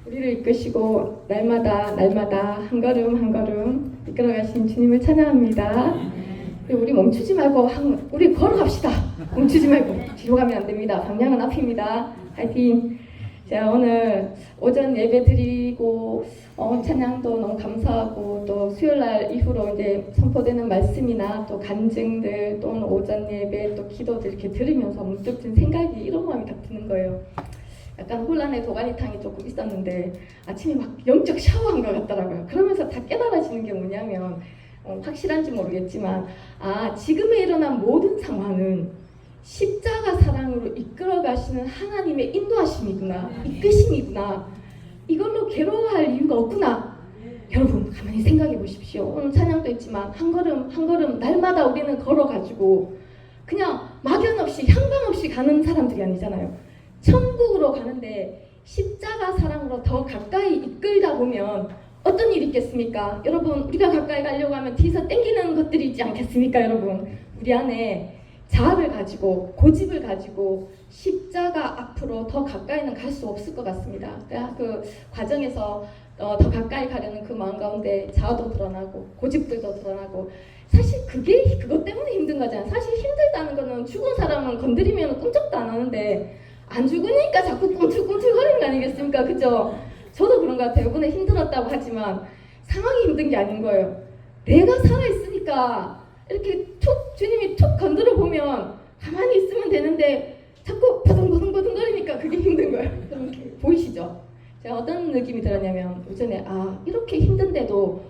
우리를 이끄시고 날마다 한 걸음 한 걸음 이끌어가신 주님을 찬양합니다. 우리 멈추지 말고 우리 걸어갑시다. 멈추지 말고 뒤로 가면 안 됩니다. 방향은 앞입니다. 화이팅! 자, 오늘 오전 예배 드리고 찬양도 너무 감사하고 또 수요일날 이후로 이제 선포되는 말씀이나 또 간증들 또 오전 예배 또 기도들 이렇게 들으면서 문득 든 생각이 이런 마음이 딱 드는 거예요. 약간 혼란의 도가니탕이 조금 있었는데 아침에 막 영적 샤워한 것 같더라고요. 그러면서 다 깨달아지는 게 뭐냐면 확실한지 모르겠지만 지금에 일어난 모든 상황은 십자가 사랑으로 이끌어 가시는 하나님의 인도하심이구나, 이끄심이구나. 이걸로 괴로워할 이유가 없구나. 여러분 가만히 생각해 보십시오. 오늘 찬양도 있지만 한 걸음 한 걸음 날마다 우리는 걸어가지고 그냥 막연 없이 향방 없이 가는 사람들이 아니잖아요. 천국으로 가는데 십자가 사랑으로 더 가까이 이끌다 보면 어떤 일이 있겠습니까? 여러분 우리가 가까이 가려고 하면 뒤에서 땡기는 것들이 있지 않겠습니까? 여러분 우리 안에 자아를 가지고 고집을 가지고 십자가 앞으로 더 가까이는 갈 수 없을 것 같습니다. 그 과정에서 더 가까이 가려는 그 마음 가운데 자아도 드러나고 고집들도 드러나고 사실 그것 때문에 힘든 거잖아요. 사실 힘들다는 거는 죽은 사람은 건드리면 꿈쩍도 안 하는데 안 죽으니까 자꾸 꿈틀꿈틀거리는 거 아니겠습니까? 그죠? 저도 그런 것 같아요. 이번에 힘들었다고 하지만 상황이 힘든 게 아닌 거예요. 내가 살아있으니까 이렇게 주님이 툭 건드려 보면 가만히 있으면 되는데 자꾸 버둥버둥거리니까 그게 힘든 거예요. 보이시죠? 제가 어떤 느낌이 들었냐면 오전에 이렇게 힘든데도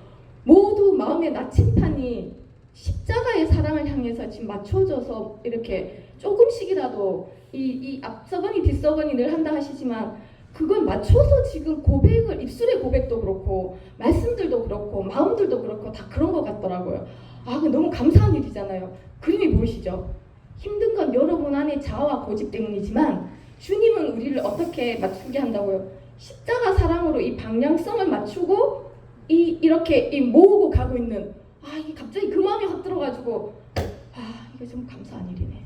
모두 마음의 나침판이 십자가의 사랑을 향해서 지금 맞춰져서 이렇게 조금씩이라도 이 앞서거니 뒤서거니 늘 한다 하시지만 그걸 맞춰서 지금 고백을 입술의 고백도 그렇고 말씀들도 그렇고 마음들도 그렇고 다 그런 것 같더라고요. 너무 감사한 일이잖아요. 그림이 보이시죠? 힘든 건 여러분 안에 자아와 고집 때문이지만 주님은 우리를 어떻게 맞추게 한다고요? 십자가 사랑으로 이 방향성을 맞추고 이렇게 모으고 가고 있는 이게 갑자기 그 마음이 확 들어가지고 이게 좀 감사한 일이네.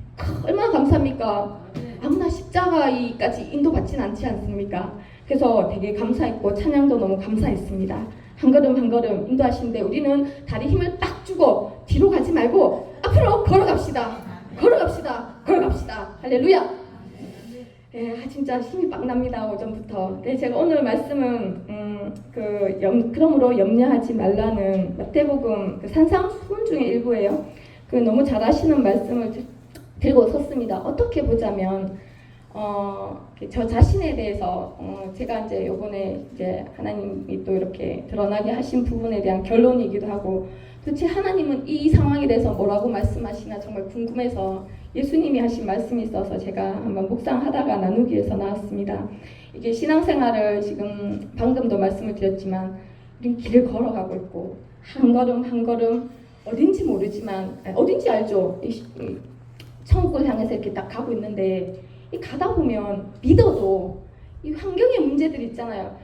얼마나 감사합니까? 아무나 십자가까지 인도받지는 않지 않습니까? 그래서 되게 감사했고 찬양도 너무 감사했습니다. 한 걸음 한 걸음 인도하시는데 우리는 다리 힘을 딱 주고 뒤로 가지 말고 앞으로 걸어갑시다. 할렐루야. 진짜 힘이 빡 납니다. 오전부터. 제가 오늘 말씀은 그러므로 염려하지 말라는 마태복음 산상수훈 중에 일부예요. 너무 잘 아시는 말씀을 들고 섰습니다. 어떻게 보자면 저 자신에 대해서 제가 이제 요번에 이제 하나님이 또 이렇게 드러나게 하신 부분에 대한 결론이기도 하고 도대체 하나님은 이 상황에 대해서 뭐라고 말씀하시나 정말 궁금해서 예수님이 하신 말씀이 있어서 제가 한번 묵상하다가 나누기 위해서 나왔습니다. 이게 신앙생활을 지금 방금도 말씀을 드렸지만 우린 길을 걸어가고 있고 한 걸음 한 걸음 어딘지 모르지만 어딘지 알죠? 천국을 향해서 이렇게 딱 가고 있는데 가다 보면 믿어도 이 환경의 문제들 있잖아요.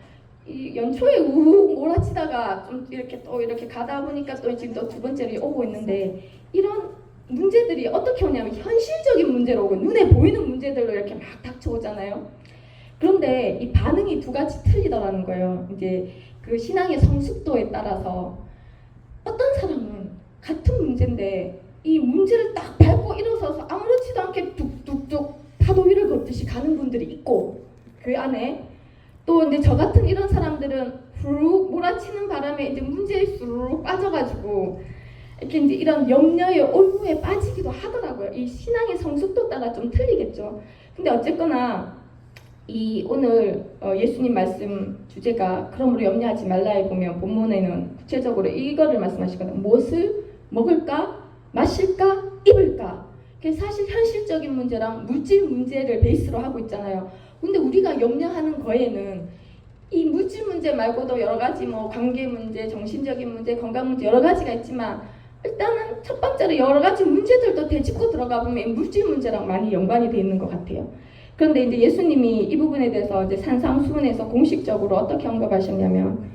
이 연초에 우욱 몰아치다가 좀 이렇게 가다 보니까 또 지금 또 두 번째로 오고 있는데 이런 문제들이 어떻게 오냐면 현실적인 문제로 오고 눈에 보이는 문제들로 이렇게 막 닥쳐오잖아요. 그런데 이 반응이 두 가지 틀리더라는 거예요. 이제 그 신앙의 성숙도에 따라서 어떤 사람은 같은 문제인데 이 문제를 딱 밟고 일어서서 아무렇지도 않게 뚝뚝뚝 파도 위를 걷듯이 가는 분들이 있고 그 안에 또 이제 저 같은 이런 사람들은 후룩 몰아치는 바람에 이제 문제에 후룩 빠져가지고 이렇게 이제 이런 염려의 올무에 빠지기도 하더라고요. 이 신앙의 성숙도 따라 좀 틀리겠죠. 근데 어쨌거나 오늘 예수님 말씀 주제가 그러므로 염려하지 말라에 보면 본문에는 구체적으로 이거를 말씀하시거든요. 무엇을 먹을까, 마실까, 입을까. 그게 사실 현실적인 문제랑 물질 문제를 베이스로 하고 있잖아요. 근데 우리가 염려하는 거에는 이 물질 문제 말고도 여러 가지 관계 문제, 정신적인 문제, 건강 문제 여러 가지가 있지만 일단은 첫 번째로 여러 가지 문제들도 되짚고 들어가 보면 물질 문제랑 많이 연관이 돼 있는 것 같아요. 그런데 이제 예수님이 이 부분에 대해서 이제 산상수훈에서 공식적으로 어떻게 언급하셨냐면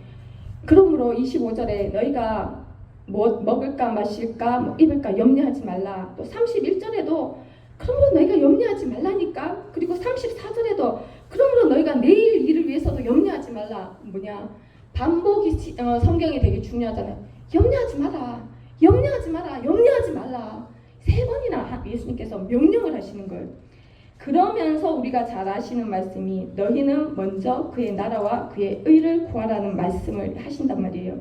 그러므로 25절에 너희가 뭐 먹을까 마실까 입을까 염려하지 말라. 또 31절에도 그러므로 너희가 염려하지 말라니까. 그리고 34절에도 그러므로 너희가 내일 일을 위해서도 염려하지 말라. 반복이 성경이 되게 중요하잖아요. 염려하지 마라. 염려하지 마라. 염려하지 말라. 3번이나 예수님께서 명령을 하시는 거예요. 그러면서 우리가 잘 아시는 말씀이 너희는 먼저 그의 나라와 그의 의를 구하라는 말씀을 하신단 말이에요.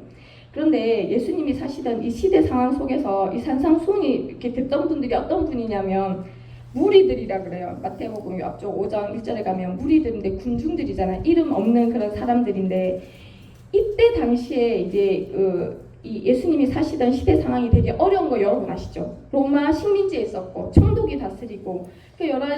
그런데 예수님이 사시던 이 시대 상황 속에서 이 산상수훈이 이렇게 듣던 분들이 어떤 분이냐면 무리들이라 그래요. 마태복음 앞쪽 5장 1절에 가면 무리들인데 군중들이잖아요. 이름 없는 그런 사람들인데 이때 당시에 이제 이 예수님이 사시던 시대 상황이 되게 어려운 거 여러분 아시죠? 로마 식민지에 있었고 총독이 다스리고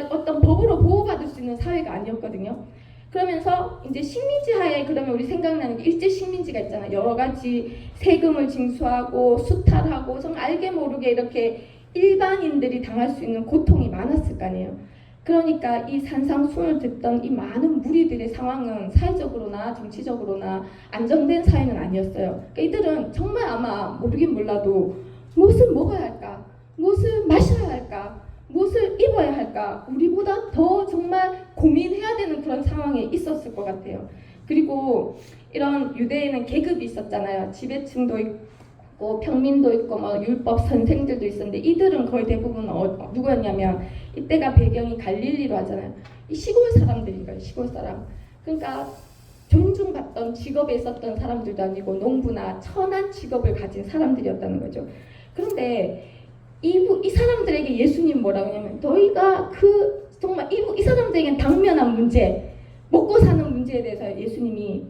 어떤 법으로 보호받을 수 있는 사회가 아니었거든요. 그러면서 이제 식민지 하에 그러면 우리 생각나는 게 일제 식민지가 있잖아요. 여러 가지 세금을 징수하고 수탈하고 정말 알게 모르게 이렇게 일반인들이 당할 수 있는 고통이 많았을 거 아니에요. 그러니까 이 산상수훈을 듣던 이 많은 무리들의 상황은 사회적으로나 정치적으로나 안정된 사회는 아니었어요. 그러니까 이들은 정말 아마 모르긴 몰라도 무엇을 먹어야 할까? 무엇을 마셔야 할까? 무엇을 입어야 할까? 우리보다 더 정말 고민해야 되는 그런 상황에 있었을 것 같아요. 그리고 이런 유대에는 계급이 있었잖아요. 지배층도 있고 평민도 있고 율법 선생들도 있었는데 이들은 거의 대부분 누구였냐면 이때가 배경이 갈릴리로 하잖아요. 이 시골 사람들인 거예요. 시골 사람. 그러니까 존중받던 직업에 있었던 사람들도 아니고 농부나 천한 직업을 가진 사람들이었다는 거죠. 그런데 이 사람들에게 예수님 뭐라고 하냐면 너희가 정말 이 사람들에게는 당면한 문제, 먹고 사는 문제에 대해서 예수님이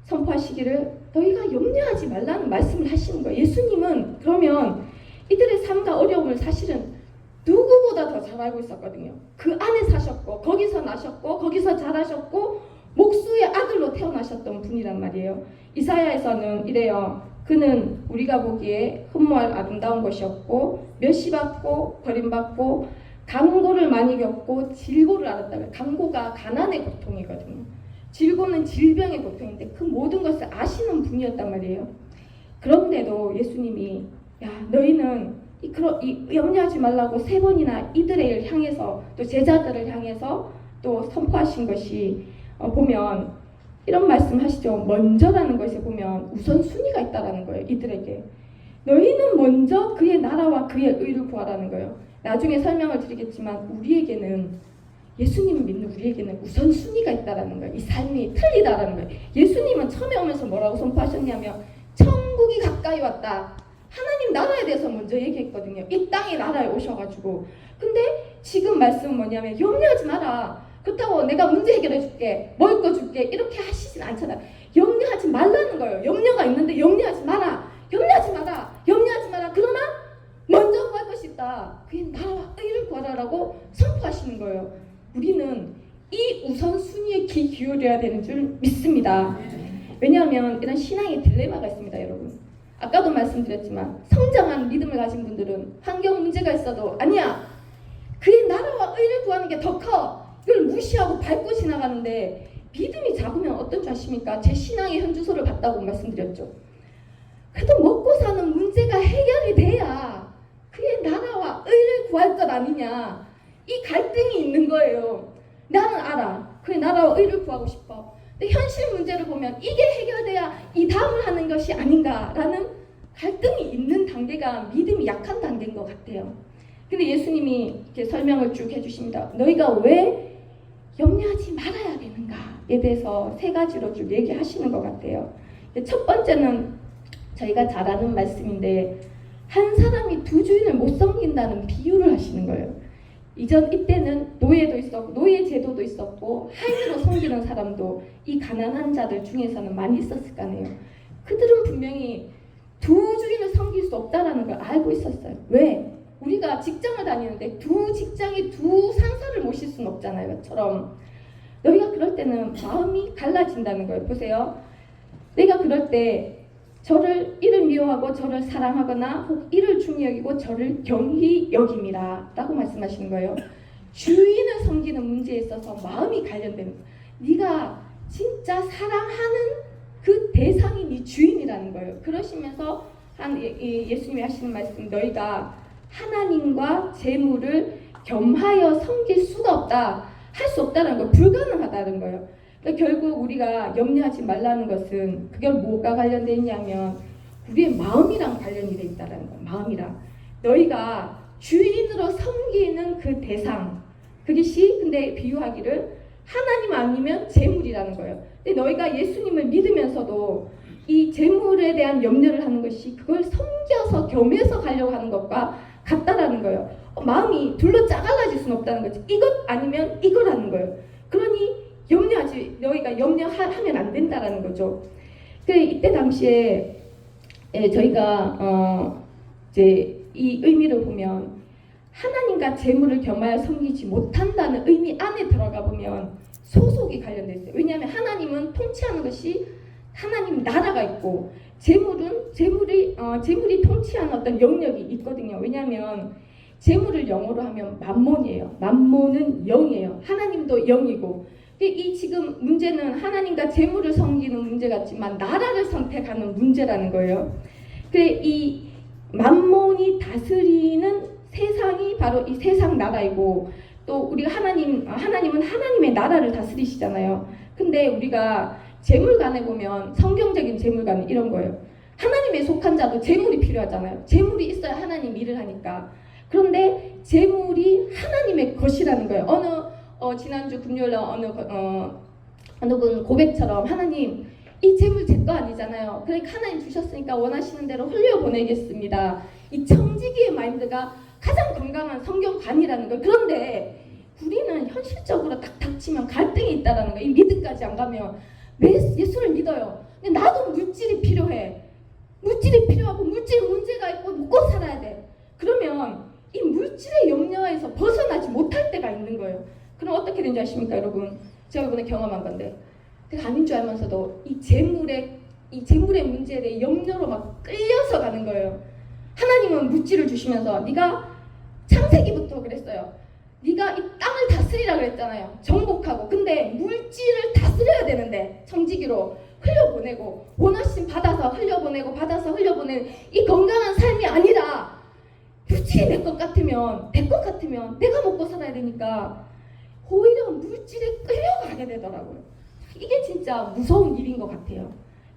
선포하시기를 너희가 염려하지 말라는 말씀을 하시는 거예요. 예수님은 그러면 이들의 삶과 어려움을 사실은 누구보다 더 잘 알고 있었거든요. 그 안에 사셨고 거기서 나셨고 거기서 자라셨고 목수의 아들로 태어나셨던 분이란 말이에요. 이사야에서는 이래요. 그는 우리가 보기에 흠모할 아름다운 것이었고 멸시받고 버림받고 강고를 많이 겪고 질고를 앓았다고요. 강고가 가난의 고통이거든요. 질고는 질병의 고통인데 그 모든 것을 아시는 분이었단 말이에요. 그런데도 예수님이 너희는 염려하지 말라고 3번이나 이들을 향해서 또 제자들을 향해서 또 선포하신 것이 보면 이런 말씀하시죠. 먼저라는 것에 보면 우선순위가 있다라는 거예요. 이들에게 너희는 먼저 그의 나라와 그의 의를 구하라는 거예요. 나중에 설명을 드리겠지만 우리에게는 예수님을 믿는 우리에게는 우선순위가 있다라는 거예요. 이 삶이 틀리다라는 거예요. 예수님은 처음에 오면서 뭐라고 선포하셨냐면 천국이 가까이 왔다. 하나님 나라에 대해서 먼저 얘기했거든요. 이 땅의 나라에 오셔가지고. 근데 지금 말씀은 뭐냐면 염려하지 마라. 그렇다고 내가 문제 해결해 줄게. 먹을 거 줄게. 이렇게 하시진 않잖아요. 염려하지 말라는 거예요. 염려가 있는데 염려하지 마라. 염려하지 마라. 염려하지 마라. 그러나 먼저 구할 것이 있다. 그의 나라와 의를 구하라라고 선포하시는 거예요. 우리는 이 우선순위에 귀 기울여야 되는 줄 믿습니다. 왜냐하면 이런 신앙의 딜레마가 있습니다, 여러분. 아까도 말씀드렸지만 성장한 믿음을 가진 분들은 환경 문제가 있어도 아니야. 그의 나라와 의를 구하는 게 더 커. 이걸 무시하고 밟고 지나가는데 믿음이 작으면 어떤 줄 아십니까? 제 신앙의 현주소를 봤다고 말씀드렸죠. 그래도 먹고 사는 문제가 해결이 돼야 그의 나라와 의를 구할 것 아니냐. 이 갈등이 있는 거예요. 나는 알아. 그의 나라와 의를 구하고 싶어. 근데 현실 문제를 보면 이게 해결돼야 이 다음을 하는 것이 아닌가라는 갈등이 있는 단계가 믿음이 약한 단계인 것 같아요. 근데 예수님이 이렇게 설명을 쭉 해주십니다. 너희가 왜 염려하지 말아야 되는가에 대해서 3가지로 쭉 얘기하시는 것 같아요. 첫 번째는 저희가 잘 아는 말씀인데 한 사람이 2주인을 못 섬긴다는 비유를 하시는 거예요. 이때는 노예도 있었고 노예 제도도 있었고 할미로 섬기는 사람도 이 가난한 자들 중에서는 많이 있었을 거 아니에요. 그들은 분명히 2주인을 섬길 수 없다라는 걸 알고 있었어요. 왜? 우리가 직장을 다니는데 2직장이 2상사를 모실 수는 없잖아요. 처럼 너희가 그럴 때는 마음이 갈라진다는 거예요. 보세요. 내가 그럴 때 이를 미워하고 저를 사랑하거나 혹 이를 중히 여기고 저를 경히 여김이라 라고 말씀하시는 거예요. 주인을 섬기는 문제에 있어서 마음이 관련되는 거예요. 네가 진짜 사랑하는 그 대상이 네 주인이라는 거예요. 그러시면서 예수님이 하시는 말씀, 너희가 하나님과 재물을 겸하여 섬길 수가 없다. 할 수 없다는 거, 불가능하다는 거예요. 그러니까 결국 우리가 염려하지 말라는 것은 그게 뭐가 관련되어 있냐면 우리의 마음이랑 관련이 돼 있다는 거예요. 마음이랑. 너희가 주인으로 섬기는 그 대상, 그것이 근데 비유하기를 하나님 아니면 재물이라는 거예요. 근데 너희가 예수님을 믿으면서도 이 재물에 대한 염려를 하는 것이 그걸 섬겨서 겸해서 가려고 하는 것과 같다라는 거예요. 마음이 둘로 짜갈라질 수는 없다는 거지. 이것 아니면 이거라는 거예요. 그러니 너희가 염려하면 안 된다라는 거죠. 그래 이때 당시에 저희가 이제 이 의미를 보면 하나님과 재물을 겸하여 섬기지 못한다는 의미 안에 들어가 보면 소속이 관련되어 있어요. 왜냐하면 하나님은 통치하는 것이 하나님 나라가 있고 재물이 통치하는 어떤 영역이 있거든요. 왜냐하면 재물을 영어로 하면 맘몬이에요. 맘몬은 영이에요. 하나님도 영이고. 이 지금 문제는 하나님과 재물을 섬기는 문제 같지만 나라를 선택하는 문제라는 거예요. 그래 이 맘몬이 다스리는 세상이 바로 이 세상 나라이고 또 우리가 하나님은 하나님의 나라를 다스리시잖아요. 근데 우리가 재물관에 보면 성경적인 재물관은 이런 거예요. 하나님에 속한 자도 재물이 필요하잖아요. 재물이 있어야 하나님 일을 하니까. 그런데 재물이 하나님의 것이라는 거예요. 지난주 금요일에 어느 분 고백처럼 하나님 이 재물 제 거 아니잖아요. 그러니까 하나님 주셨으니까 원하시는 대로 흘려보내겠습니다. 이 청지기의 마인드가 가장 건강한 성경관이라는 거예요. 그런데 우리는 현실적으로 딱 닥치면 갈등이 있다는 거예요. 이 믿음까지 안 가면 예수를 믿어요. 근데 나도 물질이 필요해. 물질이 필요하고 물질 문제가 있고 먹고 살아야 돼. 그러면 이 물질의 염려에서 벗어나지 못할 때가 있는 거예요. 그럼 어떻게 되는지 아십니까 여러분? 제가 이번에 경험한 건데 제가 아닌 줄 알면서도 이 재물의 문제에 대해 염려로 막 끌려서 가는 거예요. 하나님은 물질을 주시면서 네가 창세기부터 그랬어요. 네가 이 땅을 다스리라 그랬잖아요. 정복하고. 근데 물질을 다스려야 되는데 청지기로 흘려보내고 원하심 받아서 흘려보내고 받아서 흘려보내는 이 건강한 삶이 아니라 물질이 내 것 같으면 내가 먹고 살아야 되니까 오히려 물질에 끌려가게 되더라고요. 이게 진짜 무서운 일인 것 같아요.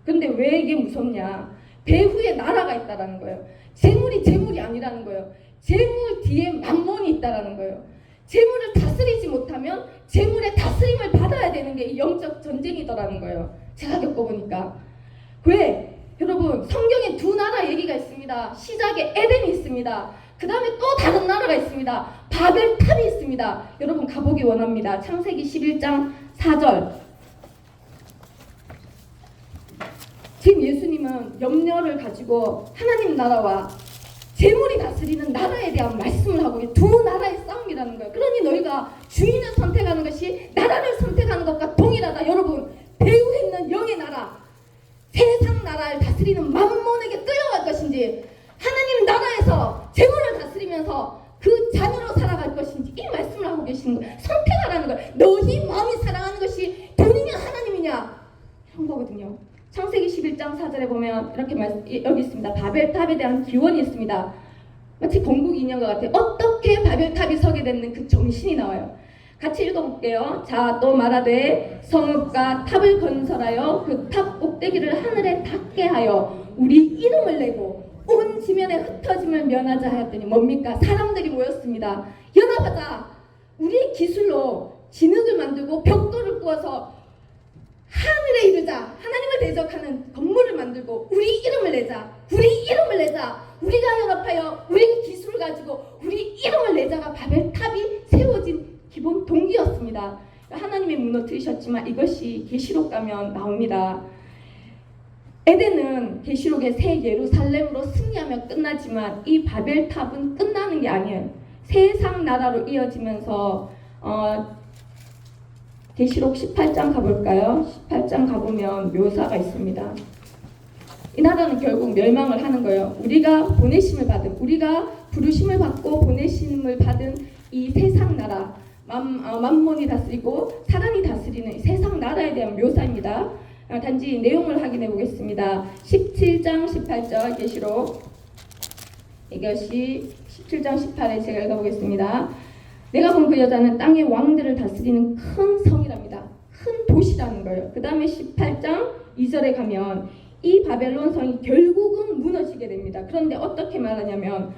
근데 왜 이게 무섭냐? 배후에 나라가 있다라는 거예요. 재물이 아니라는 거예요. 재물 뒤에 맘몬이 있다라는 거예요. 재물을 다스리지 못하면 재물의 다스림을 받아야 되는 게 영적 전쟁이더라는 거예요. 제가 겪어보니까. 왜? 여러분 성경에 두 나라 얘기가 있습니다. 시작에 에덴이 있습니다. 그 다음에 또 다른 나라가 있습니다. 바벨탑이 있습니다. 여러분 가보기 원합니다. 창세기 11장 4절. 지금 예수님은 염려를 가지고 하나님 나라와 재물이 다스리는 나라에 대한 말씀을 하고 두 나라의 싸움이라는 거예요. 그러니 너희가 주인을 선택하는 것이 나라를 선택하는 것과 동일하다. 여러분 배후에 있는 영의 나라, 세상 나라를 다스리는 맘몬에게 끌려갈 것인지 하나님 나라에서 재물을 다스리면서 그 자녀로 살아갈 것인지 이 말씀을 하고 계시는 거예요. 선택하라는 거예요. 너희 마음이 사랑하는 것이 돈이냐 하나님이냐 이런 거거든요. 창세기 11장 4절에 보면 이렇게 여기 있습니다. 바벨탑에 대한 기원이 있습니다. 마치 건국 인형과 같아요. 어떻게 바벨탑이 서게 됐는 그 정신이 나와요. 같이 읽어볼게요. 자, 또 말하되 성읍과 탑을 건설하여 그 탑 꼭대기를 하늘에 닿게 하여 우리 이름을 내고 온 지면에 흩어짐을 면하자 하였더니 뭡니까? 사람들이 모였습니다. 연합하자. 우리의 기술로 진흙을 만들고 벽돌을 구워서 하늘에 이르자. 하나님을 대적하는 건물을 만들고 우리 이름을 내자. 우리가 연합하여 우리의 기술을 가지고 우리 이름을 내자가 바벨탑이 세워진 기본 동기였습니다. 하나님이 무너뜨리셨지만 이것이 계시록 가면 나옵니다. 에덴은 계시록의 새 예루살렘으로 승리하며 끝나지만 이 바벨탑은 끝나는 게 아니에요. 세상 나라로 이어지면서 계시록 18장 가볼까요? 18장 가보면 묘사가 있습니다. 이 나라는 결국 멸망을 하는 거예요. 우리가 부르심을 받고 보내심을 받은 이 세상 나라, 맘몬이 다스리고 사람이 다스리는 세상 나라에 대한 묘사입니다. 단지 내용을 확인해 보겠습니다. 17장 18절 계시록, 이것이 17장 18에 제가 읽어보겠습니다. 내가 본 그 여자는 땅의 왕들을 다스리는 큰 성이랍니다. 큰 도시라는 거예요. 그 다음에 18장 2절에 가면 이 바벨론 성이 결국은 무너지게 됩니다. 그런데 어떻게 말하냐면,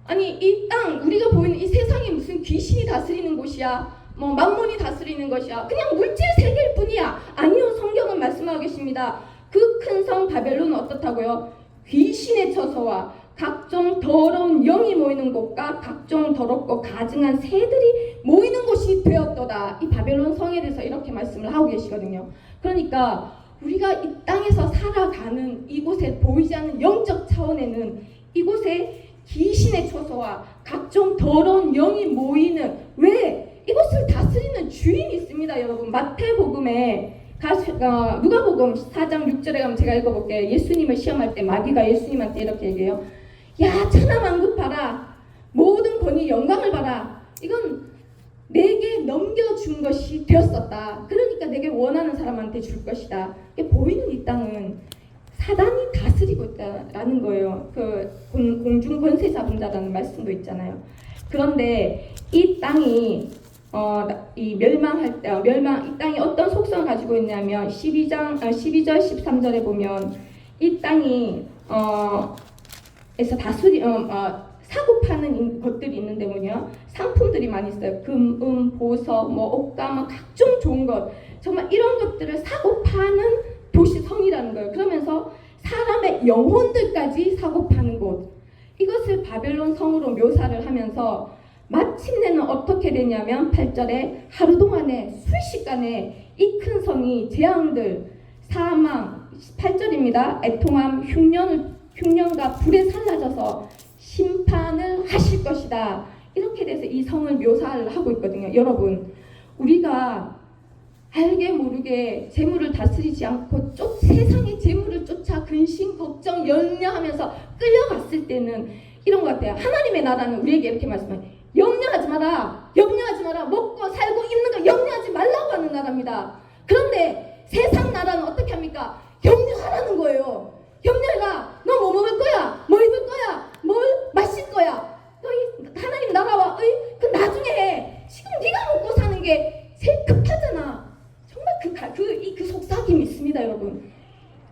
아니 이 땅, 우리가 보이는 이 세상이 무슨 귀신이 다스리는 곳이야, 뭐 만몬이 다스리는 것이야, 그냥 물질 세계일 뿐이야. 아니요, 성경은 말씀하고 계십니다. 그 큰 성 바벨론은 어떻다고요? 귀신의 처소와 각종 더러운 영이 모이는 곳과 각종 더럽고 가증한 새들이 모이는 곳이 되었도다. 이 바벨론 성에 대해서 이렇게 말씀을 하고 계시거든요. 그러니까 우리가 이 땅에서 살아가는 이곳에 보이지 않는 영적 차원에는 이곳에 귀신의 처소와 각종 더러운 영이 모이는, 왜? 이곳을 다스리는 주인이 있습니다. 여러분, 마태복음에 누가복음 4장 6절에 가면 제가 읽어볼게요. 예수님을 시험할 때 마귀가 예수님한테 이렇게 얘기해요. 야, 천하만국 봐라, 모든 권위 영광을 봐라, 이건 내게 넘겨준 것이 되었었다. 그러니까 내게 원하는 사람한테 줄 것이다. 보이는 이 땅은 사단이 다스리고 있다라는 거예요. 그 공중 권세 잡은 자라는 말씀도 있잖아요. 그런데 이 땅이 이 멸망할 때, 이 땅이 어떤 속성을 가지고 있냐면 12절 13절에 보면 이 땅이 에서 다스리 사고 파는 것들이 있는데 뭐냐, 상품들이 많이 있어요. 금, 보석, 뭐 옷감, 뭐 각종 좋은 것, 정말 이런 것들을 사고 파는 도시 성이라는 거예요. 그러면서 사람의 영혼들까지 사고 파는 곳, 이것을 바벨론 성으로 묘사를 하면서 마침내는 어떻게 되냐면 8절에 하루 동안에 순식간에 이 큰 성이 재앙들, 사망, 8절입니다. 애통함, 흉년과 불에 살라져서 심판을 하실 것이다. 이렇게 돼서 이 성을 묘사를 하고 있거든요. 여러분, 우리가 알게 모르게 재물을 다스리지 않고 세상의 재물을 쫓아 근심, 걱정, 염려하면서 끌려갔을 때는 이런 것 같아요. 하나님의 나라는 우리에게 이렇게 말씀해요. 염려하지 마라. 염려하지 마라. 먹고 살고 입는 거 염려하지 말라고 하는 나라입니다. 그런데 세상 나라는 어떻게 합니까? 염려하라는 거예요. 염려해라. 너 뭐 먹을 거야? 뭐 입을 거야? 뭘 마실 거야? 너희 하나님 나라와 그 나중에 해. 지금 네가 먹고 사는 게 제일 급하잖아. 정말 그 속삭임이 있습니다, 여러분.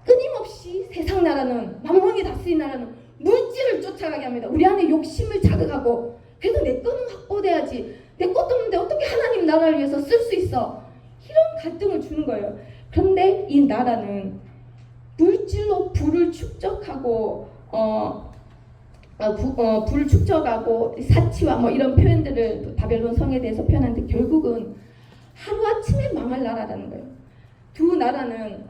끊임없이 세상 나라는, 만몬이 다스린 나라는 물질을 쫓아가게 합니다. 우리 안에 욕심을 자극하고, 그래도 내 거는 확보돼야지, 내 것도 없는데 어떻게 하나님 나라를 위해서 쓸 수 있어, 이런 갈등을 주는 거예요. 그런데 이 나라는 물질로 불을 축적하고 불을 축적하고 사치와 뭐 이런 표현들을 바벨론 성에 대해서 표현하는데 결국은 하루아침에 망할 나라라는 거예요. 두 나라는,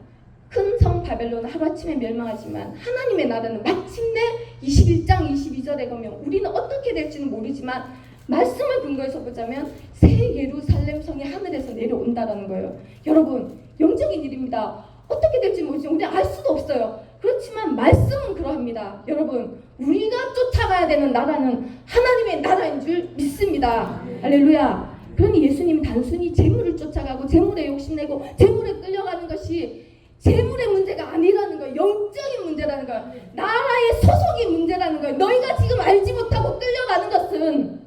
큰 성 바벨론은 하루아침에 멸망하지만 하나님의 나라는 마침내 21장 22절에 가면 우리는 어떻게 될지는 모르지만 말씀을 근거해서 보자면 새 예루살렘 성이 하늘에서 내려온다라는 거예요. 여러분, 영적인 일입니다. 어떻게 될지 모르지만 우리는 알 수도 없어요. 그렇지만 말씀은 그러합니다. 여러분, 우리가 쫓아가야 되는 나라는 하나님의 나라인 줄 믿습니다. 할렐루야. 그러니 예수님이 단순히 재물을 쫓아가고 재물에 욕심내고 재물에 끌려가는 것이 재물의 문제가 아니라는 거예요. 영적인 문제라는 거예요. 나라의 소속이 문제라는 거예요. 너희가 지금 알지 못하고 끌려가는 것은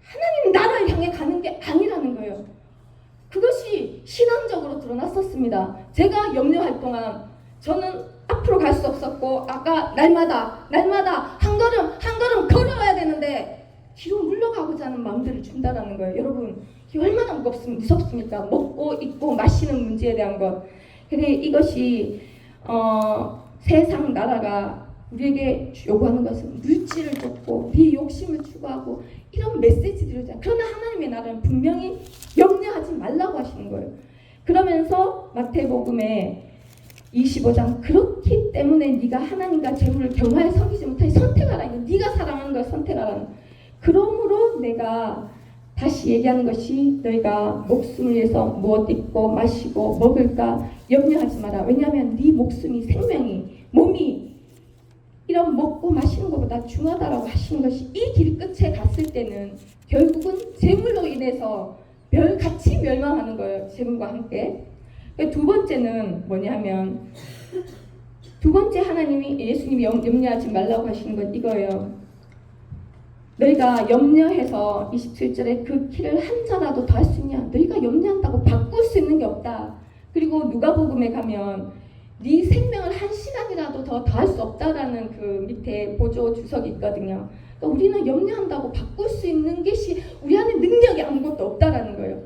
하나님 나라를 향해 가는 게 아니라는 거예요. 그것이 신앙적으로 드러났었습니다. 제가 염려할 동안 저는 앞으로 갈 수 없었고, 아까 날마다 한 걸음 걸어가야 되는데 뒤로 물러가고자 하는 마음들을 준다라는 거예요. 여러분, 이게 얼마나 무섭습니까? 먹고 입고 마시는 문제에 대한 것. 근데 이것이 세상 나라가 우리에게 요구하는 것은 물질을 쫓고 네 욕심을 추구하고 이런 메시지들이잖아요. 그러나 하나님의 나라는 분명히 염려하지 말라고 하시는 거예요. 그러면서 마태복음에 25장, 그렇기 때문에 네가 하나님과 재물을 겸하여 섬기지 못하니 선택하라. 네가 사랑하는 걸 선택하라는. 그러므로 내가 다시 얘기하는 것이, 너희가 목숨을 위해서 무엇 입고 마시고 먹을까 염려하지 마라. 왜냐하면 네 목숨이, 생명이, 몸이 이런 먹고 마시는 것보다 중요하다라고 하시는 것이, 이 길 끝에 갔을 때는 결국은 재물로 인해서 같이 멸망하는 거예요. 재물과 함께. 두 번째는 뭐냐면, 두 번째 하나님이, 예수님이 염려하지 말라고 하시는 건 이거예요. 너희가 염려해서 27절에 그 길을 한 자라도 더 할 수 있냐? 너희가 염려한다고 바꿀 수 있는 게 없다. 그리고 누가복음에 가면 네 생명을 한 시간이라도 더 더할 수 없다라는 그 밑에 보조 주석이 있거든요. 그러니까 우리는 염려한다고 바꿀 수 있는 것이 우리 안에 능력이 아무것도 없다라는 거예요.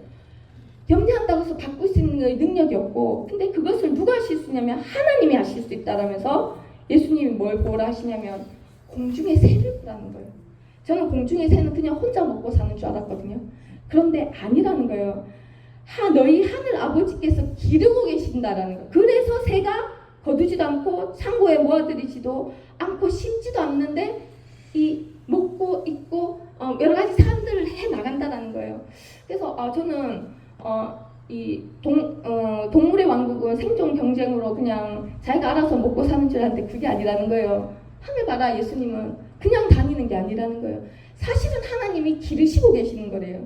염려한다고 해서 바꿀 수 있는 능력이 없고, 근데 그것을 누가 하실 수 있냐면 하나님이 하실 수 있다라면서 예수님이 뭘 보라 하시냐면 공중의 새를 보라는 거예요. 저는 공중의 새는 그냥 혼자 먹고 사는 줄 알았거든요. 그런데 아니라는 거예요. 너희 하늘 아버지께서 기르고 계신다라는 거예요. 그래서 새가 거두지도 않고 창고에 모아들이지도 않고 심지도 않는데 이 먹고 있고 여러 가지 삶들을 해 나간다라는 거예요. 그래서 저는 이 동물의 왕국은 생존 경쟁으로 그냥 자기가 알아서 먹고 사는 줄 알았는데 그게 아니라는 거예요. 하늘 나라 예수님은 그냥 다니는 게 아니라는 거예요. 사실은 하나님이 기르시고 계시는 거래요.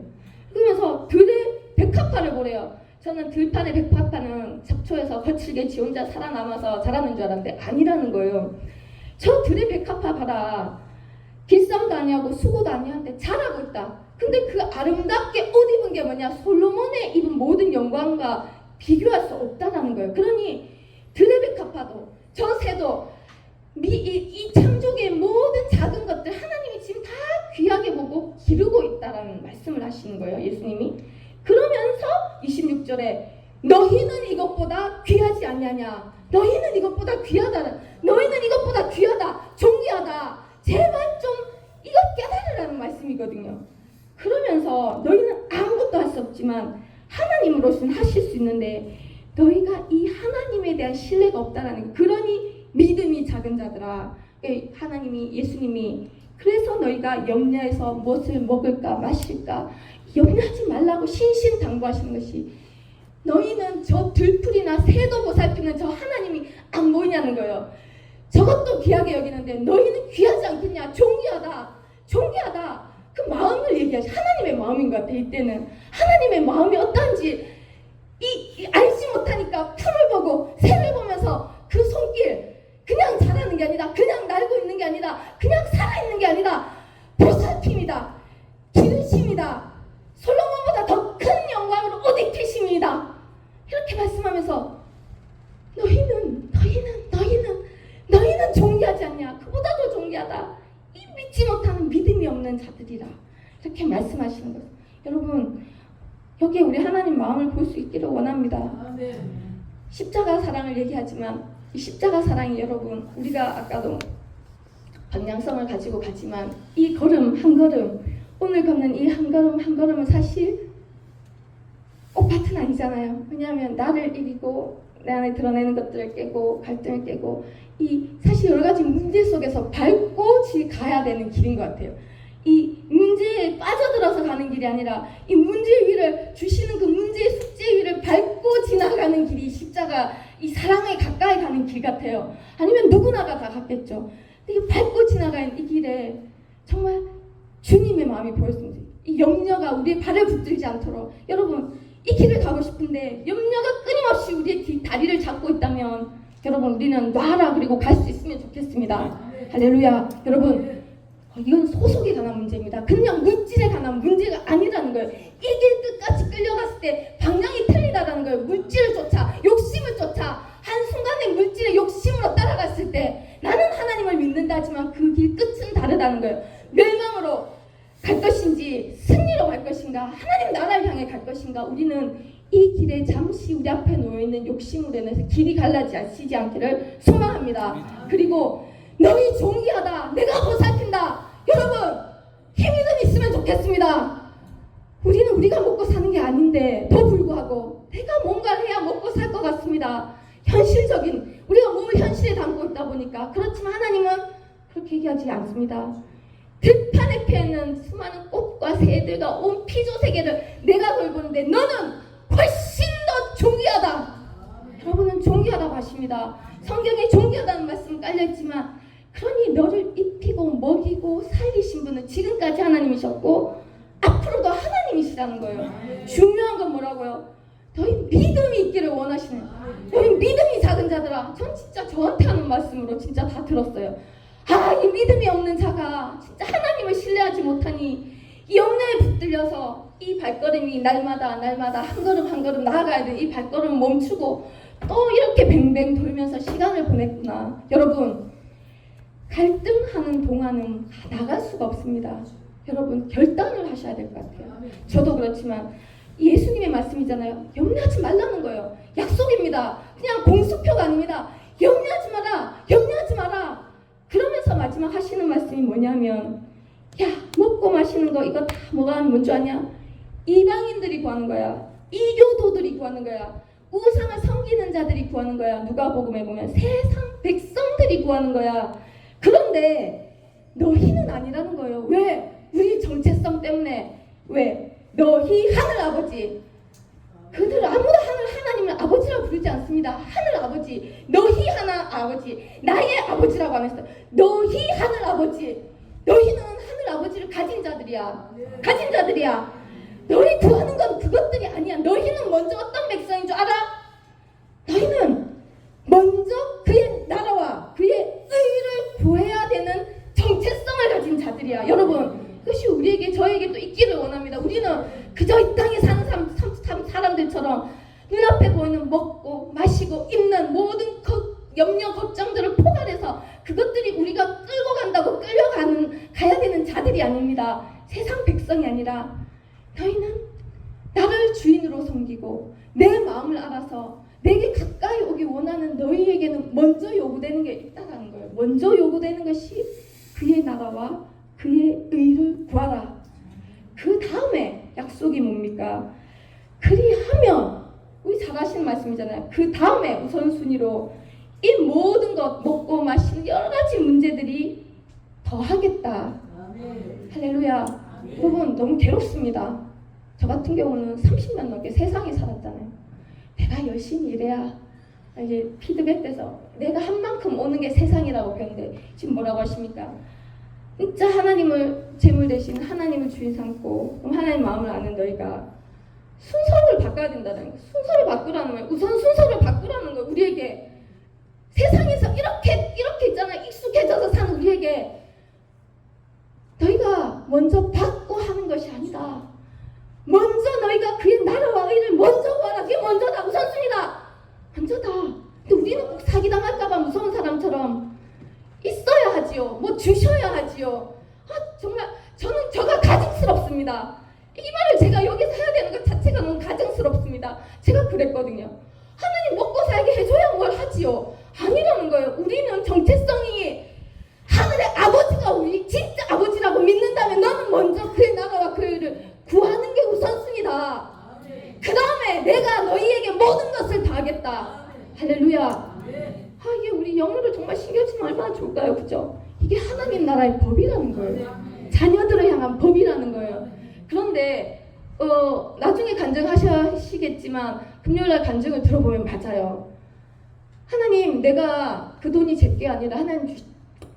그러면서 들의 백합화를 보래요. 저는 들판의 백합화는 잡초에서 거칠게 지 혼자 살아남아서 자라는 줄 알았는데 아니라는 거예요. 저 들의 백합화 봐라. 길쌈도 아니하고 수고도 아니한데 자라고 있다. 근데 그 아름답게 옷 입은 게 뭐냐? 솔로몬의 입은 모든 영광과 비교할 수 없다라는 거예요. 그러니 들의 백합화도 저 새도 이 창조계의 모든 작은 것들 하나님이 지금 다 귀하게 보고 기르고 있다라는 말씀을 하시는 거예요. 예수님이. 그러면서 26절에 너희는 이것보다 귀하지 않냐냐. 너희는 이것보다 귀하다. 너희는 이것보다 귀하다. 존귀하다. 제발 좀 이것 깨달으라는 말씀이거든요. 그러면서 너희는 아무것도 할 수 없지만 하나님으로서는 하실 수 있는데 너희가 이 하나님에 대한 신뢰가 없다라는 거. 그러니 믿음이 작은 자들아. 하나님이 예수님이 그래서 너희가 염려해서 무엇을 먹을까 마실까 염려하지 말라고 신신당부하시는 것이 너희는 저 들풀이나 새도 보살피는 저 하나님이 안 보이냐는 거예요. 저것도 귀하게 여기는데 너희는 귀하지 않겠냐. 존귀하다. 존귀하다. 그 마음을 얘기하시 하나님의 마음인 것 같아요. 이때는 하나님의 마음이 어떤지 알지 못하니까 풀을 보고 새를 보면서 그 손길 그냥 자라는 게 아니다. 그냥 날고 있는 게 아니다. 그냥 살아있는 게 아니다. 보살핌이다. 기르심이다. 솔로몬보다 더 큰 영광으로 옷 입히심이다. 이렇게 말씀하면서 너희는 존귀하지 않냐. 그보다 더 존귀하다. 이 믿지 못하는 믿음이 없는 자들이라. 이렇게 말씀하시는 거예요. 여러분 여기에 우리 하나님 마음을 볼 수 있기를 원합니다. 십자가 사랑을 얘기하지만 이 십자가 사랑이 여러분 우리가 아까도 방향성을 가지고 가지만 이 걸음 한 걸음 오늘 걷는 이 한 걸음 한 걸음은 사실 오파트는 아니잖아요. 왜냐하면 나를 이기고 내 안에 드러내는 것들을 깨고 갈등을 깨고 이 사실 여러 가지 문제 속에서 밟고 가야 되는 길인 것 같아요. 이 문제에 빠져들어서 가는 길이 아니라 이 문제 위를 주시는 그 문제의 숙제 위를 밟고 지나가는 길이 십자가 이 사랑에 가까이 가는 길 같아요. 아니면 누구나가 다 갔겠죠. 근데 이 밟고 지나가는 이 길에 정말 주님의 마음이 보였습니다. 이 염려가 우리의 발을 붙들지 않도록 여러분 이 길을 가고 싶은데 염려가 끊임없이 우리의 다리를 잡고 있다면 여러분 우리는 놔라 그리고 갈 수 있으면 좋겠습니다. 할렐루야. 여러분 이건 소속에 관한 문제입니다. 그냥 물질에 관한 문제가 아니라는 거예요. 이 길 끝까지 끌려갔을 때 방향이 틀리다라는 거예요. 물질을 쫓아 욕심을 쫓아 한순간에 물질의 욕심으로 따라갔을 때 나는 하나님을 믿는다 하지만 그 길 끝은 다르다는 거예요. 멸망으로 갈 것인지 승리로 갈 것인가 하나님 나라를 향해 갈 것인가 우리는 이 길에 잠시 우리 앞에 놓여있는 욕심으로 인해서 길이 갈라지지 않기를 소망합니다. 그리고 너희 존귀하다. 내가 보살핀다. 여러분 힘이 좀 있으면 좋겠습니다. 우리는 우리가 먹고 사는 게 아닌데 더 불구하고 내가 뭔가를 해야 먹고 살 것 같습니다. 현실적인 우리가 몸을 현실에 담고 있다 보니까 그렇지만 하나님은 그렇게 얘기하지 않습니다. 들판에 피어있는 수많은 꽃과 새들과 온 피조 세계를 내가 돌보는데 너는 훨씬 더 존귀하다. 여러분은 존귀하다고 하십니다. 성경에 존귀하다는 말씀 깔려있지만 그러니 너를 입히고 먹이고 살리신 분은 지금까지 하나님이셨고 앞으로도 하나님이시라는 거예요. 중요한 건 뭐라고요? 너희 믿음이 있기를 원하시는 너희 믿음이 작은 자들아. 전 진짜 저한테 하는 말씀으로 진짜 다 들었어요. 이 믿음이 없는 자가 진짜 하나님을 신뢰하지 못하니 이 염려에 붙들려서 이 발걸음이 날마다 한 걸음 한 걸음 나아가야 돼. 이 발걸음 멈추고 또 이렇게 뱅뱅 돌면서 시간을 보냈구나. 여러분, 갈등하는 동안은 나갈 수가 없습니다. 여러분, 결단을 하셔야 될 것 같아요. 저도 그렇지만 예수님의 말씀이잖아요. 염려하지 말라는 거예요. 약속입니다. 그냥 공수표가 아닙니다. 염려하지 마라. 염려하지 마라. 그러면서 마지막 하시는 말씀이 뭐냐면, 야, 먹고 마시는 거 이거 다 뭐가 뭔지 아냐? 이방인들이 구하는 거야. 이교도들이 구하는 거야. 우상을 섬기는 자들이 구하는 거야. 누가복음에 보면 세상 백성들이 구하는 거야. 그런데 너희는 아니라는 거예요. 왜? 우리 정체성 때문에. 왜? 너희 하늘 아버지. 그들 아무도 하나님을 아버지라고 부르지 않습니다. 하늘 아버지. 너희 하나 아버지. 나의 아버지라고 안 했어요. 너희 하늘 아버지. 너희는 하늘 아버지를 가진 자들이야. 가진 자들이야. 너희 구하는 건 그것들이 아니야. 너희는 먼저 어떤 백성인 줄 알아? 너희는 먼저 그의 나라와 그의 의를 구해야 되는 정체성을 가진 자들이야. 여러분, 그것이 우리에게 저에게 또 있기를 원합니다. 우리는 그저 이 땅에 사는 사람들처럼 눈앞에 보이는 먹고 마시고 입는 모든 염려 걱정들을 포괄해서 그것들이 우리가 끌고 간다고 가야 되는 자들이 아닙니다. 세상 백성이 아니라 너희는 나를 주인으로 섬기고 내 마음을 알아서 내게 가까이 오기 원하는 너희에게는 먼저 요구되는 게 있다는 거예요. 먼저 요구되는 것이 그의 나라와 그의 의를 구하라. 그 다음에 약속이 뭡니까? 그리하면, 우리 잘 아시는 말씀이잖아요. 그 다음에 우선순위로 이 모든 것, 먹고 마시는 여러 가지 문제들이 더하겠다. 할렐루야. 여러분, 너무 괴롭습니다. 저 같은 경우는 30년 넘게 세상에 살았잖아요. 내가 열심히 일해야 이제 피드백돼서 내가 한 만큼 오는 게 세상이라고 배웠는데 지금 뭐라고 하십니까? 진짜 하나님을 재물 대신 하나님을 주인 삼고 그럼 하나님 마음을 아는 너희가 순서를 바꿔야 된다는 거예요. 순서를 바꾸라는 거예요. 우선 순서를 바꾸라는 거예요. 우리에게 세상에서 이렇게 있잖아. 익숙해져서 사는 우리에게 너희가 먼저 받고 하는 것이 아니다. 먼저 너희가 그의 나라와 의를 먼저 구하라. 그게 먼저다. 우선순위다. 먼저다. 근데 우리는 꼭 사기당할까봐 무서운 사람처럼 있어야 하지요. 뭐 주셔야 하지요. 정말 저가 가증스럽습니다. 이 말을 제가 여기서 해야 되는 것 자체가 너무 가증스럽습니다. 제가 그랬거든요. 하나님 먹고 살게 해줘야 뭘 하지요. 아니라는 거예요. 우리는 정체성이 하늘의 아버지가 우리 진짜 아버지라고 믿는다면 너는 먼저 그의 나라와 그 의를 구하는 게 우선순위다. 그 다음에 내가 너희에게 모든 것을 다 하겠다. 할렐루야. 이게 우리 영어를 정말 신경 쓰면 얼마나 좋을까요? 그죠? 이게 하나님 나라의 법이라는 거예요. 자녀들을 향한 법이라는 거예요. 그런데 나중에 간증하시겠지만 금요일날 간증을 들어보면 맞아요. 하나님, 내가 그 돈이 제게 아니라 하나님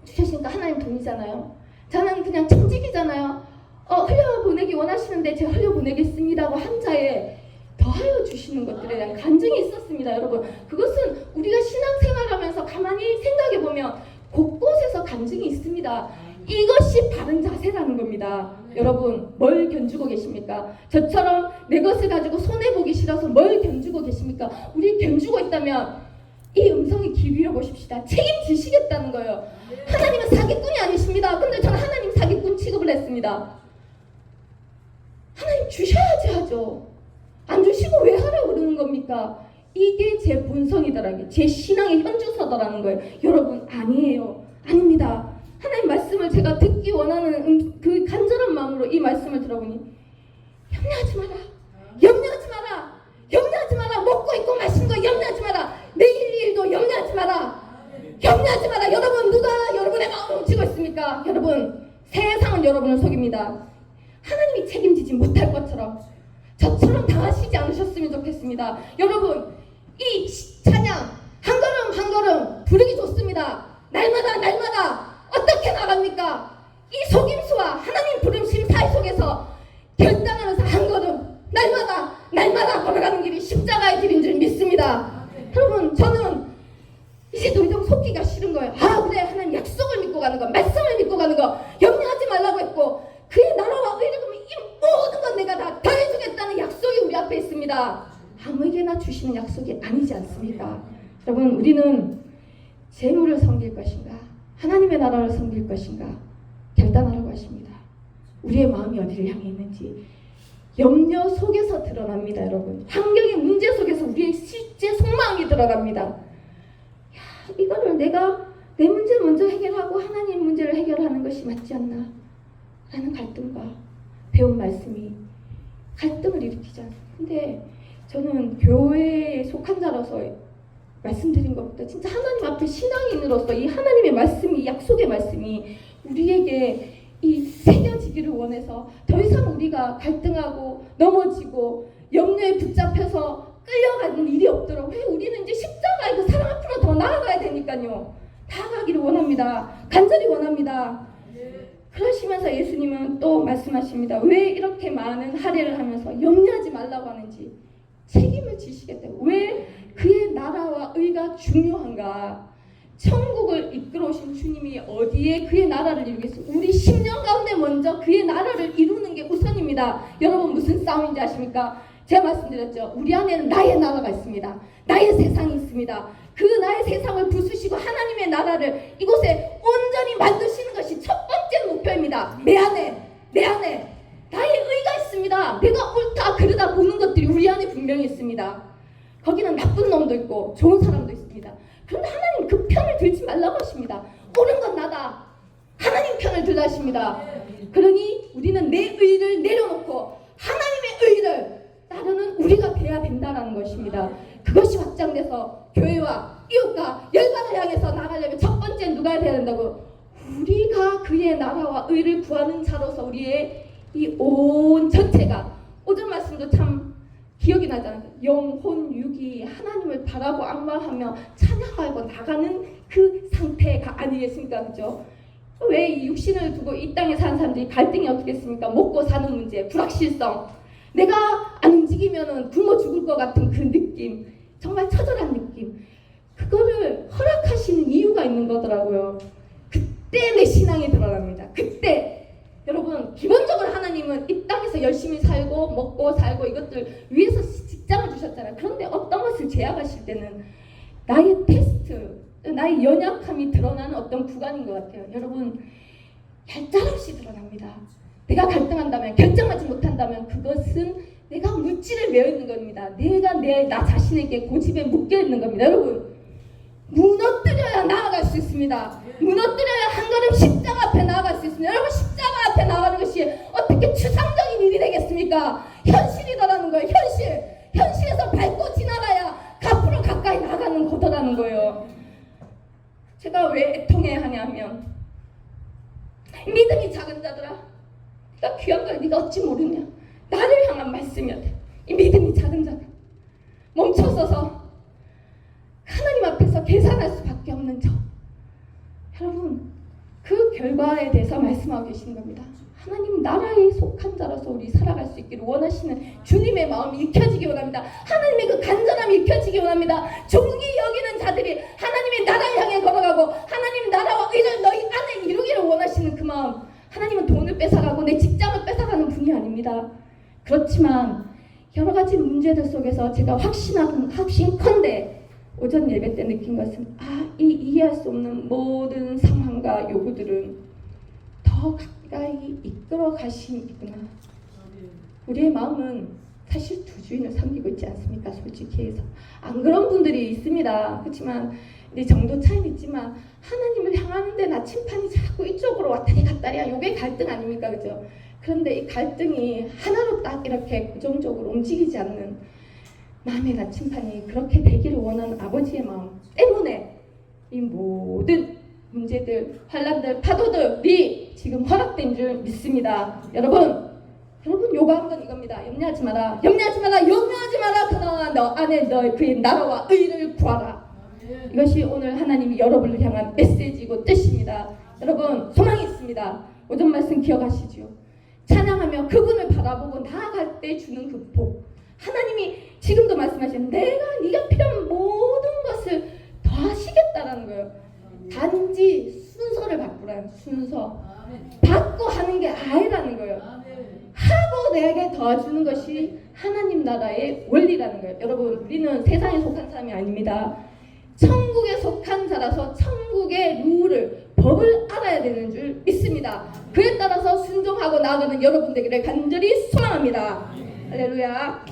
주셨으니까 하나님 돈이잖아요. 저는 그냥 청직이잖아요. 흘려보내기 원하시는데 제가 흘려보내겠습니다 하고 한 자에 더하여 주시는 것들에 대한 간증이 있었습니다. 여러분, 그것은 우리가 신앙생활하면서 가만히 생각해보면 곳곳에서 간증이 있습니다. 이것이 바른 자세라는 겁니다. 여러분, 뭘 견주고 계십니까? 저처럼 내 것을 가지고 손해보기 싫어서 뭘 견주고 계십니까? 우리 견주고 있다면 이 음성에 귀 기울여 보십시다. 책임지시겠다는 거예요. 하나님은 사기꾼이 아니십니다. 근데 저는 하나님 사기꾼 취급을 했습니다. 하나님 주셔야지 하죠. 안 주시고 왜 하라고 그러는 겁니까? 이게 제 본성이더라고요. 제 신앙의 현주소더라는 거예요. 여러분, 아니에요. 아닙니다. 하나님 말씀을 제가 듣기 원하는 그 간절한 마음으로 이 말씀을 들어보니 염려하지 마라. 염려하지 마라. 염려하지 마라. 먹고 입고 마시는 거 염려하지 마라. 내일 일도 염려하지 마라. 염려하지 마라. 여러분, 누가 여러분의 마음을 훔치고 있습니까? 여러분, 세상은 여러분을 속입니다. 하나님이 책임지지 못할 것처럼 저처럼 당하시지 않으셨으면 좋겠습니다. 여러분, 이 찬양 한 걸음 한 걸음 부르기 좋습니다. 날마다 어떻게 나갑니까? 이 속임수와 하나님 부름심 사이 속에서 결단하면서 한 걸음 날마다 걸어가는 길이 십자가의 길인 줄 믿습니다. 여러분, 저는 이제 더 이상 속기가 싫은 거예요. 그래, 하나님 약속을 믿고 가는 거, 말씀을 믿고 가는 거, 염려하지 말라고 했고 그의 나라와 의를 그러면 이 모든 건 내가 다 약속입니다. 아무에게나 주시는 약속이 아니지 않습니까? 여러분, 우리는 재물을 섬길 것인가, 하나님의 나라를 섬길 것인가 결단하라고 하십니다. 우리의 마음이 어디를 향해 있는지 염려 속에서 드러납니다. 여러분, 환경의 문제 속에서 우리의 실제 속마음이 드러납니다. 이거를 내가 내 문제 먼저 해결하고 하나님 문제를 해결하는 것이 맞지 않나 라는 갈등과 배운 말씀이 갈등을 일으키지 않습니다. 근데 저는 교회에 속한 자로서 말씀드린 것보다 진짜 하나님 앞에 신앙인으로서 이 하나님의 말씀이, 약속의 말씀이 우리에게 이 새겨지기를 원해서 더 이상 우리가 갈등하고 넘어지고 염려에 붙잡혀서 끌려가는 일이 없도록, 왜 우리는 이제 십자가의 그 사랑 앞으로 더 나아가야 되니까요. 나아가기를 원합니다. 간절히 원합니다. 그러시면서 예수님은 또 말씀하십니다. 왜 이렇게 많은 할애를 하면서 염려하지 말라고 하는지 책임을 지시겠다고. 왜 그의 나라와 의가 중요한가? 천국을 이끌어 오신 주님이 어디에 그의 나라를 이루겠습니까? 우리 10년 가운데 먼저 그의 나라를 이루는 게 우선입니다. 여러분, 무슨 싸움인지 아십니까? 제가 말씀드렸죠. 우리 안에는 나의 나라가 있습니다. 나의 세상이 있습니다. 그 나의 세상을 부수시고 하나님의 나라를 이곳에 온전히 만드시는 것이 첫 번째 목표입니다. 내 안에 나의 의가 있습니다. 내가 옳다 그르다 보는 것들이 우리 안에 분명히 있습니다. 거기는 나쁜 놈도 있고 좋은 사람도 있습니다. 그런데 하나님 그 편을 들지 말라고 하십니다. 옳은 건 나다. 하나님 편을 들라 하십니다. 그러니 우리는 내 의를 내려놓고 하나님의 의를 따르는 우리가 돼야 된다는 것입니다. 그것이 확장돼서 교회와 이웃과 열방을 향해서 나가려면 첫 번째 누가 돼야 된다고? 우리가 그의 나라와 의를 구하는 자로서 우리의 이 온 전체가, 오전 말씀도 참 기억이 나잖아요. 영혼 육이 하나님을 바라고 악마하며 찬양하고 나가는 그 상태가 아니겠습니까? 그죠? 왜 이 육신을 두고 이 땅에 사는 사람들이 갈등이 어떻겠습니까? 먹고 사는 문제, 불확실성, 내가 안 움직이면 굶어 죽을 것 같은 그 느낌, 정말 처절한 느낌, 그거를 허락하시는 이유가 있는 거더라고요. 그때 내 신앙이 드러납니다. 그때. 여러분, 기본적으로 하나님은 이 땅에서 열심히 살고 먹고 살고 이것들 위해서 직장을 주셨잖아요. 그런데 어떤 것을 제약하실 때는 나의 테스트, 나의 연약함이 드러나는 어떤 구간인 것 같아요. 여러분, 얄짤없이 드러납니다. 내가 갈등한다면, 결정하지 못한다면 그것은 내가 물질에 매여 있는 겁니다. 내가 나 자신에게 고집에 묶여 있는 겁니다. 여러분, 무너뜨려야 나아갈 수 있습니다. 무너뜨려야 한 걸음 십자가 앞에 나아갈 수 있습니다. 여러분, 십자가 앞에 나아가는 것이 어떻게 추상적인 일이 되겠습니까? 현실이더라는 거예요. 현실에서 밟고 지나가야 앞으로 가까이 나가는 거더라는 거예요. 제가 왜 애통해야 하냐면, 믿음이 작은 자들아, 네가 귀한 걸 네가 어찌 모르냐? 나를 향한 말씀이야. 이 믿음이 작은 자들, 멈춰서서 하나님 앞에서 계산할 수밖에 없는 저. 여러분, 그 결과에 대해서 말씀하고 계시는 겁니다. 하나님 나라에 속한 자로서 우리 살아갈 수 있기를 원하시는 주님의 마음이 익혀지기 원합니다. 하나님의 그 간절함이 익혀지기 원합니다. 종기 여기는 자들이 하나님의 나라를 향해 걸어가고 하나님 나라와 의를 너희 안에 이루기를 원하시는 그 마음. 하나님은 돈을 뺏어가고 내 직장을 뺏어가는 분이 아닙니다. 그렇지만 여러 가지 문제들 속에서 제가 확신컨대 오전 예배 때 느낀 것은, 이 이해할 수 없는 모든 상황과 요구들은 더 가까이 이끌어 가시구나. 우리의 마음은 사실 두 주인을 섬기고 있지 않습니까? 솔직히 해서. 안 그런 분들이 있습니다. 그렇지만 내 정도 차이는 있지만 하나님을 향하는데 나침판이 자꾸 이쪽으로 왔다리 갔다리야. 이게 갈등 아닙니까? 그죠? 그런데 이 갈등이 하나로 딱 이렇게 고정적으로 움직이지 않는 마음의 나침판이 그렇게 되기를 원하는 아버지의 마음 때문에 이 모든 문제들, 환란들, 파도들이 지금 허락된 줄 믿습니다. 여러분 요구한 건 이겁니다. 염려하지 마라. 그러나 너 안에 너의 그의 나라와 의를 구하라. 이것이 오늘 하나님이 여러분을 향한 메시지고 뜻입니다. 여러분, 소망이 있습니다. 오전 말씀 기억하시죠? 찬양하며 그분을 바라보고 나아갈 때 주는 그 복. 하나님이 지금도 말씀하시는, 네가 필요한 모든 것을 더하시겠다라는 거예요. 단지 순서를 바꾸라는, 순서. 받고 하는 게 아니라는 거예요. 하고 내게 도와주는 것이 하나님 나라의 원리. 여러분, 우리는 세상에 속한 사람이 아닙니다. 천국에 속한 자라서 천국의 룰을, 법을 알아야 되는 줄 믿습니다. 그에 따라서 순종하고 나아가는 여러분 되기를 간절히 소망합니다. 할렐루야.